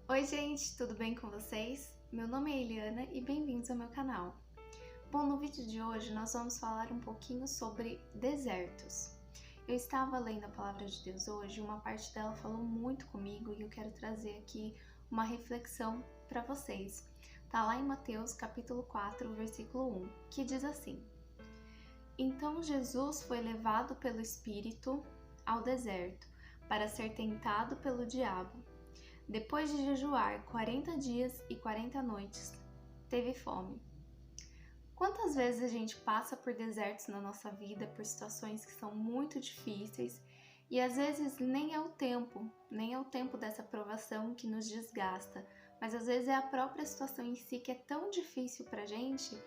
Oi gente, tudo bem com vocês? Meu nome é Eliana e bem-vindos ao meu canal. Bom, no vídeo de hoje nós vamos falar um pouquinho sobre desertos. Eu estava lendo a Palavra de Deus hoje e uma parte dela falou muito comigo e eu quero trazer aqui uma reflexão para vocês. Tá lá em Mateus capítulo 4, versículo 1, que diz assim: Então Jesus foi levado pelo Espírito ao deserto para ser tentado pelo diabo. Depois de jejuar 40 dias e 40 noites, teve fome. Quantas vezes a gente passa por desertos na nossa vida, por situações que são muito difíceis, e às vezes nem é o tempo dessa provação que nos desgasta, mas às vezes é a própria situação em si que é tão difícil pra gente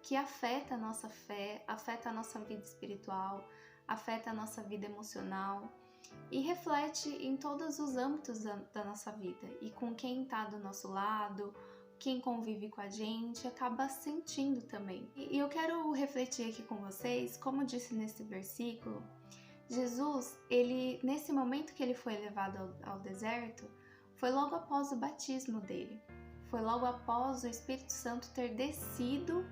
que afeta a nossa fé, afeta a nossa vida espiritual, afeta a nossa vida emocional e reflete em todos os âmbitos da nossa vida. E com quem está do nosso lado, quem convive com a gente, acaba sentindo também. E eu quero refletir aqui com vocês, como disse nesse versículo, Jesus, nesse momento que ele foi levado ao deserto, foi logo após o batismo dele. Foi logo após o Espírito Santo ter descido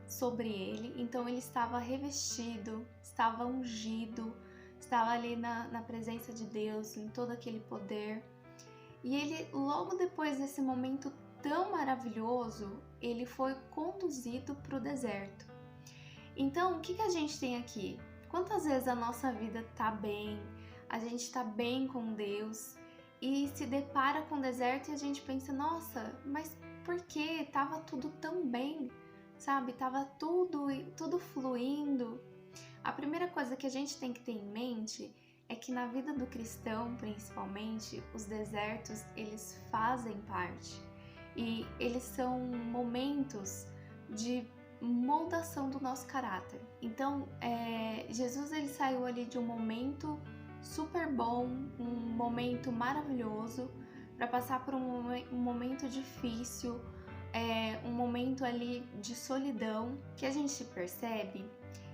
sobre ele, então ele estava revestido, estava ungido, estava ali na presença de Deus, em todo aquele poder. E ele, logo depois desse momento tão maravilhoso, ele foi conduzido para o deserto. Então, o que a gente tem aqui? Quantas vezes a nossa vida tá bem, a gente tá bem com Deus e se depara com o deserto e a gente pensa, nossa, mas por que? Tava tudo tão bem, sabe? Tava tudo fluindo. A primeira coisa que a gente tem que ter em mente é que na vida do cristão, principalmente, os desertos, eles fazem parte. E eles são momentos de moldação do nosso caráter. Então, Jesus ele saiu ali de um momento super bom, um momento maravilhoso, para passar por um momento difícil, um momento ali de solidão, que a gente percebe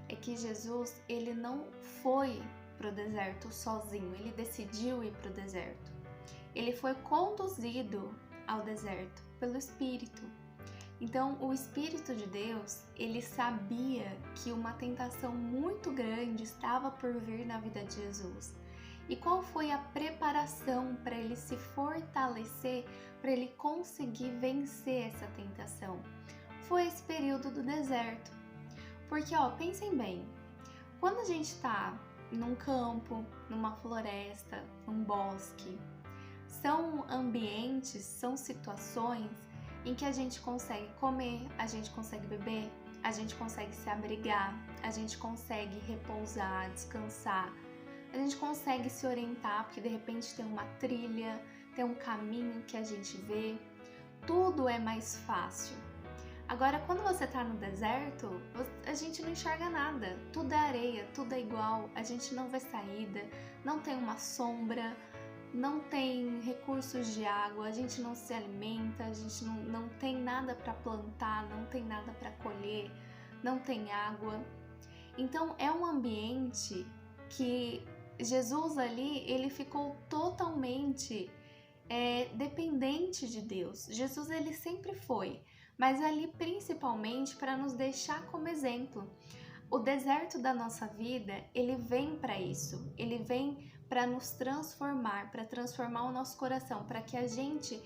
é que Jesus ele não foi para o deserto sozinho, ele decidiu ir para o deserto. Ele foi conduzido ao deserto pelo Espírito. Então, o Espírito de Deus, ele sabia que uma tentação muito grande estava por vir na vida de Jesus. E qual foi a preparação para ele se fortalecer, para ele conseguir vencer essa tentação? Foi esse período do deserto. Porque, pensem bem, quando a gente está num campo, numa floresta, num bosque, são ambientes, são situações em que a gente consegue comer, a gente consegue beber, a gente consegue se abrigar, a gente consegue repousar, descansar, a gente consegue se orientar, porque de repente tem uma trilha, tem um caminho que a gente vê, tudo é mais fácil. Agora, quando você está no deserto, a gente não enxerga nada, tudo é areia, tudo é igual, a gente não vê saída, não tem uma sombra, não tem recursos de água, a gente não se alimenta, a gente não tem nada para plantar, não tem nada para colher, não tem água. Então é um ambiente que Jesus ali, ele ficou totalmente dependente de Deus. Jesus ele sempre foi, mas ali principalmente para nos deixar como exemplo. O deserto da nossa vida, ele vem para isso, ele vem para nos transformar, para transformar o nosso coração, para que a gente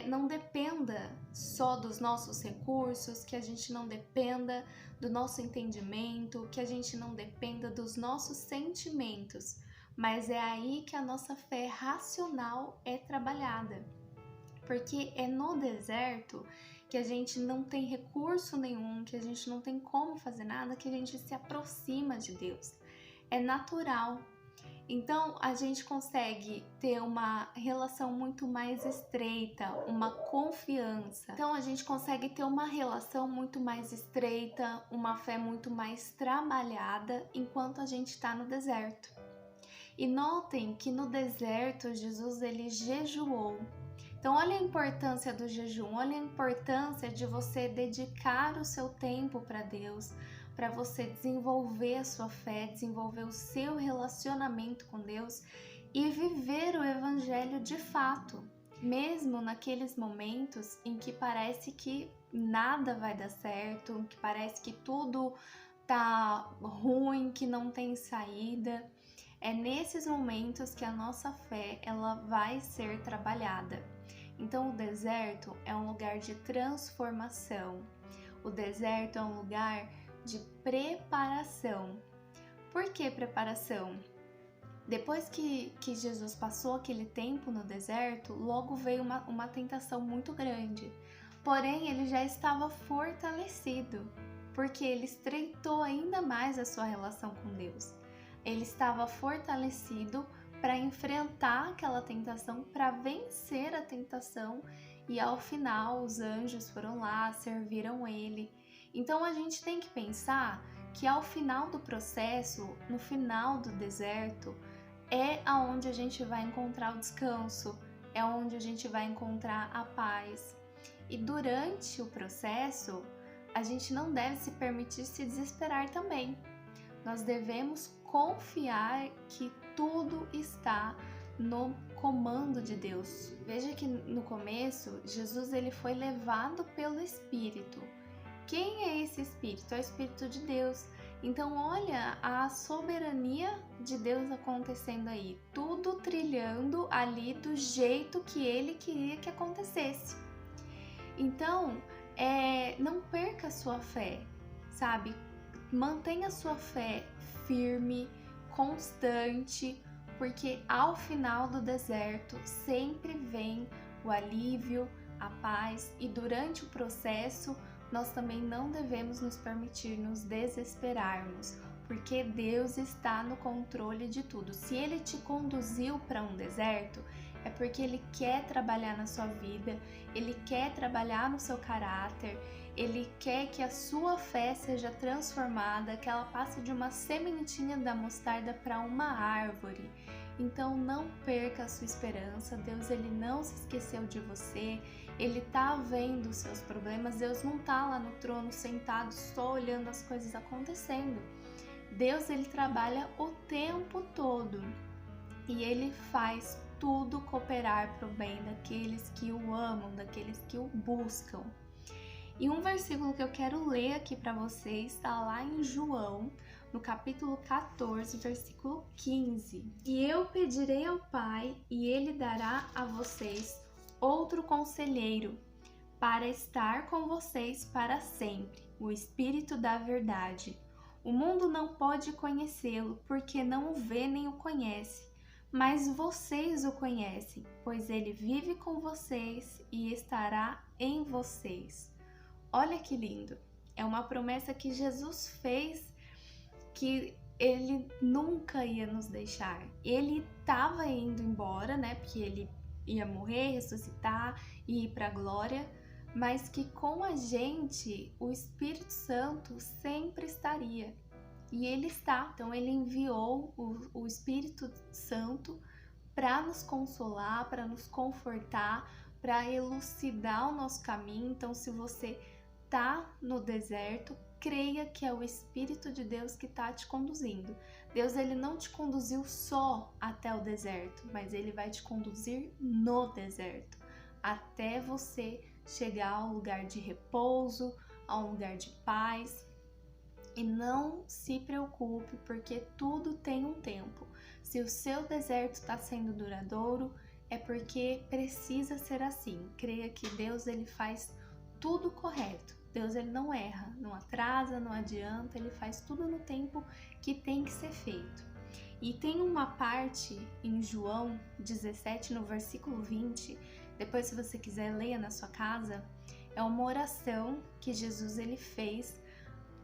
não dependa só dos nossos recursos, que a gente não dependa do nosso entendimento, que a gente não dependa dos nossos sentimentos, mas é aí que a nossa fé racional é trabalhada. Porque é no deserto que a gente não tem recurso nenhum, que a gente não tem como fazer nada, que a gente se aproxima de Deus. É natural. Então a gente consegue ter uma relação muito mais estreita, uma confiança. Então a gente consegue ter uma relação muito mais estreita, uma fé muito mais trabalhada enquanto a gente está no deserto. E notem que no deserto Jesus ele jejuou. Então olha a importância do jejum, olha a importância de você dedicar o seu tempo para Deus, para você desenvolver a sua fé, desenvolver o seu relacionamento com Deus e viver o Evangelho de fato. Mesmo naqueles momentos em que parece que nada vai dar certo, que parece que tudo tá ruim, que não tem saída, é nesses momentos que a nossa fé ela vai ser trabalhada. Então o deserto é um lugar de transformação. O deserto é um lugar de preparação. Por que preparação? Depois que Jesus passou aquele tempo no deserto, logo veio uma tentação muito grande. Porém, ele já estava fortalecido, porque ele estreitou ainda mais a sua relação com Deus. Ele estava fortalecido para enfrentar aquela tentação, para vencer a tentação, e ao final os anjos foram lá, serviram ele. Então a gente tem que pensar que ao final do processo, no final do deserto, é aonde a gente vai encontrar o descanso, é onde a gente vai encontrar a paz. E durante o processo, a gente não deve se permitir se desesperar também. Nós devemos confiar que tudo está no comando de Deus. Veja que no começo, Jesus ele foi levado pelo Espírito. Quem é esse Espírito? É o Espírito de Deus. Então olha a soberania de Deus acontecendo aí, tudo trilhando ali do jeito que Ele queria que acontecesse. Então, não perca a sua fé, sabe? Mantenha a sua fé firme, constante, porque ao final do deserto sempre vem o alívio, a paz, e durante o processo nós também não devemos nos permitir nos desesperarmos, porque Deus está no controle de tudo. Se Ele te conduziu para um deserto, é porque Ele quer trabalhar na sua vida, Ele quer trabalhar no seu caráter, Ele quer que a sua fé seja transformada, que ela passe de uma sementinha da mostarda para uma árvore. Então não perca a sua esperança, Deus ele não se esqueceu de você, Ele tá vendo os seus problemas, Deus não tá lá no trono sentado só olhando as coisas acontecendo. Deus ele trabalha o tempo todo e Ele faz tudo cooperar para o bem daqueles que o amam, daqueles que o buscam. E um versículo que eu quero ler aqui para vocês está lá em João, no capítulo 14, versículo 15. E eu pedirei ao Pai, e Ele dará a vocês outro conselheiro, para estar com vocês para sempre, o Espírito da Verdade. O mundo não pode conhecê-lo, porque não o vê nem o conhece, mas vocês o conhecem, pois Ele vive com vocês e estará em vocês. Olha que lindo! É uma promessa que Jesus fez, que Ele nunca ia nos deixar. Ele estava indo embora, né? Porque Ele ia morrer, ressuscitar e ir para a glória, mas que com a gente o Espírito Santo sempre estaria. E Ele está. Então Ele enviou o Espírito Santo para nos consolar, para nos confortar, para elucidar o nosso caminho. Então se você tá no deserto, creia que é o Espírito de Deus que tá te conduzindo. Deus ele não te conduziu só até o deserto, mas ele vai te conduzir no deserto, até você chegar a um lugar de repouso, a um lugar de paz. E não se preocupe, porque tudo tem um tempo. Se o seu deserto está sendo duradouro, é porque precisa ser assim. Creia que Deus ele faz tudo correto. Deus ele não erra, não atrasa, não adianta, ele faz tudo no tempo que tem que ser feito. E tem uma parte em João 17, no versículo 20, depois se você quiser leia na sua casa, é uma oração que Jesus ele fez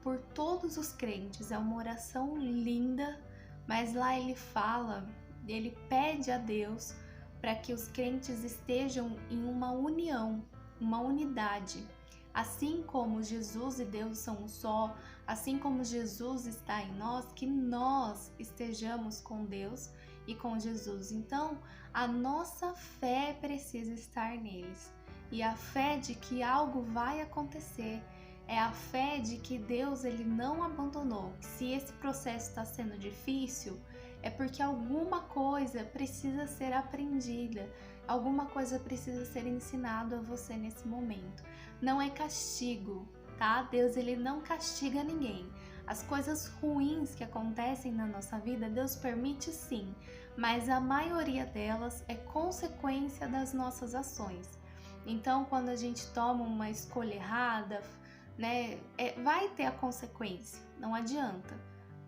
por todos os crentes, é uma oração linda, mas lá ele fala, ele pede a Deus para que os crentes estejam em uma união, uma unidade. Assim como Jesus e Deus são um só, assim como Jesus está em nós, que nós estejamos com Deus e com Jesus. Então, a nossa fé precisa estar neles. E a fé de que algo vai acontecer, é a fé de que Deus ele não abandonou. Se esse processo está sendo difícil, é porque alguma coisa precisa ser aprendida. alguma coisa precisa ser ensinado a você nesse momento. Não é castigo, tá? Deus, ele não castiga ninguém. As coisas ruins que acontecem na nossa vida, Deus permite sim, mas a maioria delas é consequência das nossas ações. Então, quando a gente toma uma escolha errada, né, vai ter a consequência, não adianta.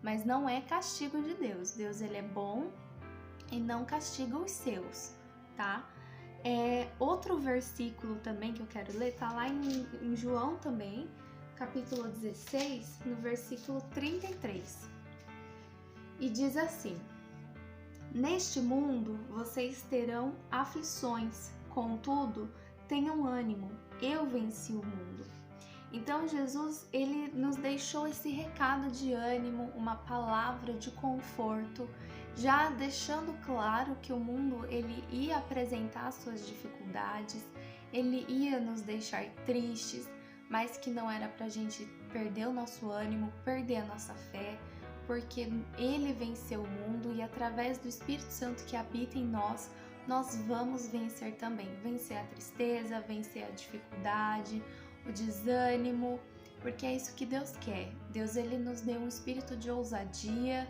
Mas não é castigo de Deus. Deus, ele é bom e não castiga os seus, tá? Outro versículo também que eu quero ler, tá lá em João também, capítulo 16, no versículo 33. E diz assim: Neste mundo vocês terão aflições, contudo, tenham ânimo, eu venci o mundo. Então Jesus, ele nos deixou esse recado de ânimo, uma palavra de conforto, já deixando claro que o mundo ele ia apresentar suas dificuldades, ele ia nos deixar tristes, mas que não era pra gente perder o nosso ânimo, perder a nossa fé, porque ele venceu o mundo e através do Espírito Santo que habita em nós, nós vamos vencer também, vencer a tristeza, vencer a dificuldade, o desânimo, porque é isso que Deus quer. Deus, ele nos deu um espírito de ousadia.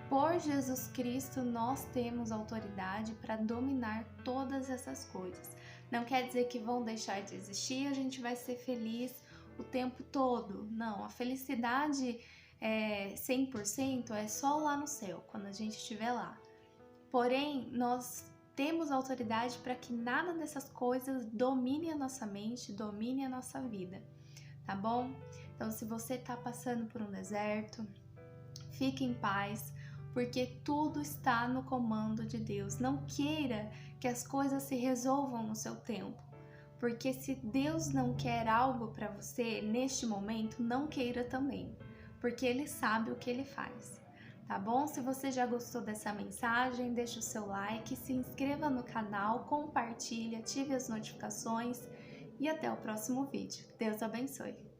Por Jesus Cristo, nós temos autoridade para dominar todas essas coisas. Não quer dizer que vão deixar de existir e a gente vai ser feliz o tempo todo. Não, a felicidade 100% é só lá no céu, quando a gente estiver lá. Porém, nós temos autoridade para que nada dessas coisas domine a nossa mente, domine a nossa vida, tá bom? Então, se você está passando por um deserto, fique em paz, porque tudo está no comando de Deus. Não queira que as coisas se resolvam no seu tempo, porque se Deus não quer algo para você neste momento, não queira também, porque Ele sabe o que Ele faz. Tá bom? Se você já gostou dessa mensagem, deixa o seu like, se inscreva no canal, compartilhe, ative as notificações e até o próximo vídeo. Deus abençoe!